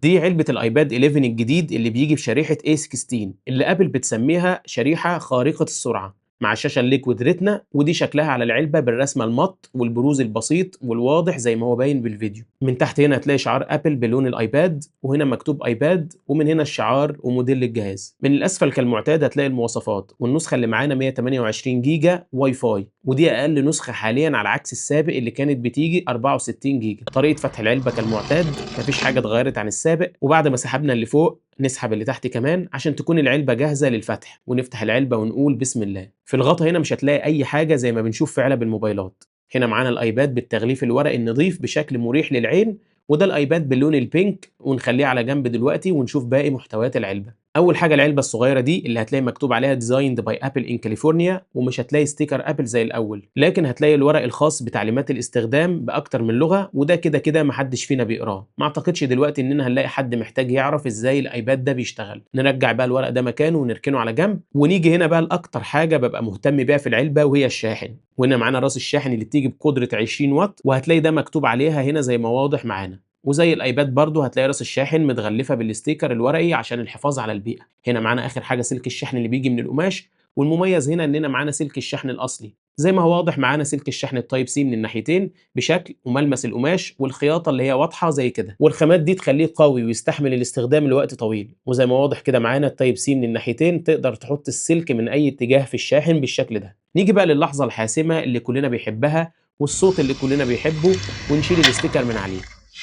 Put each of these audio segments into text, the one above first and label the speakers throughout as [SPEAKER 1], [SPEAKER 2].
[SPEAKER 1] دي علبة الأيباد 11 الجديد اللي بيجي بشريحة A16 اللي أبل بتسميها شريحة خارقة السرعة مع الشاشة الليكويد ريتنا، ودي شكلها على العلبة بالرسمة المط والبروز البسيط والواضح زي ما هو باين بالفيديو. من تحت هنا هتلاقي شعار أبل بلون الأيباد، وهنا مكتوب أيباد، ومن هنا الشعار وموديل الجهاز. من الأسفل كالمعتاد هتلاقي المواصفات، والنسخة اللي معانا 128 جيجا واي فاي، ودي أقل نسخة حاليا على عكس السابق اللي كانت بتيجي 64 جيجا. طريقة فتح العلبة كالمعتاد، مفيش حاجة اتغيرت عن السابق، وبعد ما سحبنا اللي فوق نسحب اللي تحت كمان عشان تكون العلبة جاهزة للفتح، ونفتح العلبة ونقول بسم الله. في الغطا هنا مش هتلاقي أي حاجة زي ما بنشوف في علب الموبايلات. هنا معانا الأيباد بالتغليف الورقي النظيف بشكل مريح للعين، وده الأيباد باللون البينك، ونخليه على جنب دلوقتي ونشوف باقي محتويات العلبة. أول حاجة العلبة الصغيرة دي اللي هتلاقي مكتوب عليها ديزايند باي أبل إن كاليفورنيا، ومش هتلاقي ستيكر أبل زي الأول، لكن هتلاقي الورق الخاص بتعليمات الاستخدام بأكتر من لغة، وده كده كده محدش فينا بيقراه. ما أعتقدش دلوقتي إننا هنلاقي حد محتاج يعرف إزاي الأيباد ده بيشتغل. نرجع بقى الورق ده مكانه ونركنه على جنب، ونيجي هنا بقى لأكتر حاجة ببقى مهتم بيها في العلبة، وهي الشاحن. وهنا معانا راس الشاحن اللي بتيجي بقدرة 20 واط، وهتلاقي ده مكتوب عليها هنا زي ما واضح معانا. وزي الايباد برضو هتلاقي راس الشاحن متغلفه بالستيكر الورقي عشان الحفاظ على البيئه. هنا معانا اخر حاجه سلك الشحن اللي بيجي من القماش، والمميز هنا اننا معانا سلك الشحن الاصلي زي ما هو واضح معانا سلك الشحن التايب سي من الناحيتين بشكل وملمس القماش والخياطه اللي هي واضحه زي كده، والخامات دي تخليه قوي ويستحمل الاستخدام لوقت طويل. وزي ما واضح كده معانا التايب سي من الناحيتين، تقدر تحط السلك من اي اتجاه في الشاحن بالشكل ده. نيجي بقى للحظه الحاسمه اللي كلنا بيحبها والصوت اللي كلنا بيحبه، ونشيل الاستيكر من عليه.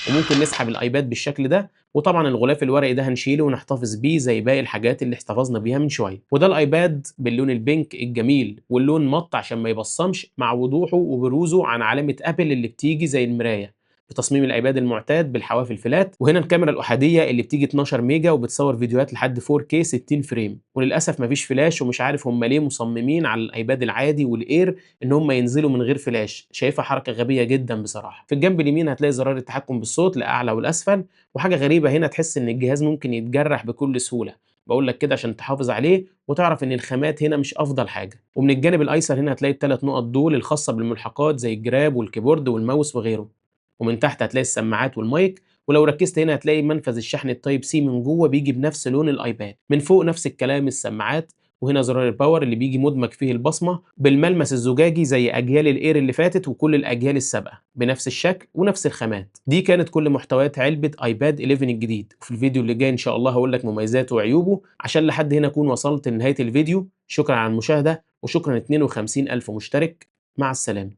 [SPEAKER 1] وممكن نسحب الايباد بالشكل ده، وطبعا الغلاف الورقي ده هنشيله ونحتفظ بيه زي باقي الحاجات اللي احتفظنا بيها من شويه. وده الايباد باللون البينك الجميل واللون مط عشان ما يبصمش، مع وضوحه وبروزه عن علامه ابل اللي بتيجي زي المرايه، بتصميم الايباد المعتاد بالحواف الفلات. وهنا الكاميرا الاحاديه اللي بتيجي 12 ميجا وبتصور فيديوهات لحد 4K 60 فريم. وللاسف مفيش فلاش، ومش عارف هم ليه مصممين على الايباد العادي والاير ان هم ينزلوا من غير فلاش. شايفها حركه غبيه جدا بصراحه. في الجنب اليمين هتلاقي زرار التحكم بالصوت لاعلى والاسفل، وحاجه غريبه هنا تحس ان الجهاز ممكن يتجرح بكل سهوله. بقول لك كده عشان تحافظ عليه وتعرف ان الخامات هنا مش افضل حاجه. ومن الجانب الايسر هنا هتلاقي الثلاث نقط دول الخاصه بالملحقات زي الجراب والكيبورد والماوس وغيره. ومن تحت هتلاقي السماعات والمايك، ولو ركزت هنا هتلاقي منفذ الشحن التايب سي من جوه بيجي بنفس لون الايباد. من فوق نفس الكلام السماعات، وهنا زرار الباور اللي بيجي مدمج فيه البصمه بالملمس الزجاجي زي اجيال الاير اللي فاتت وكل الاجيال السابقه بنفس الشكل ونفس الخامات. دي كانت كل محتويات علبه ايباد 11 الجديد. وفي الفيديو اللي جاي ان شاء الله هقول لك مميزاته وعيوبه. عشان لحد هنا اكون وصلت لنهايه الفيديو. شكرا على المشاهده، وشكرا 52 الف مشترك. مع السلامه.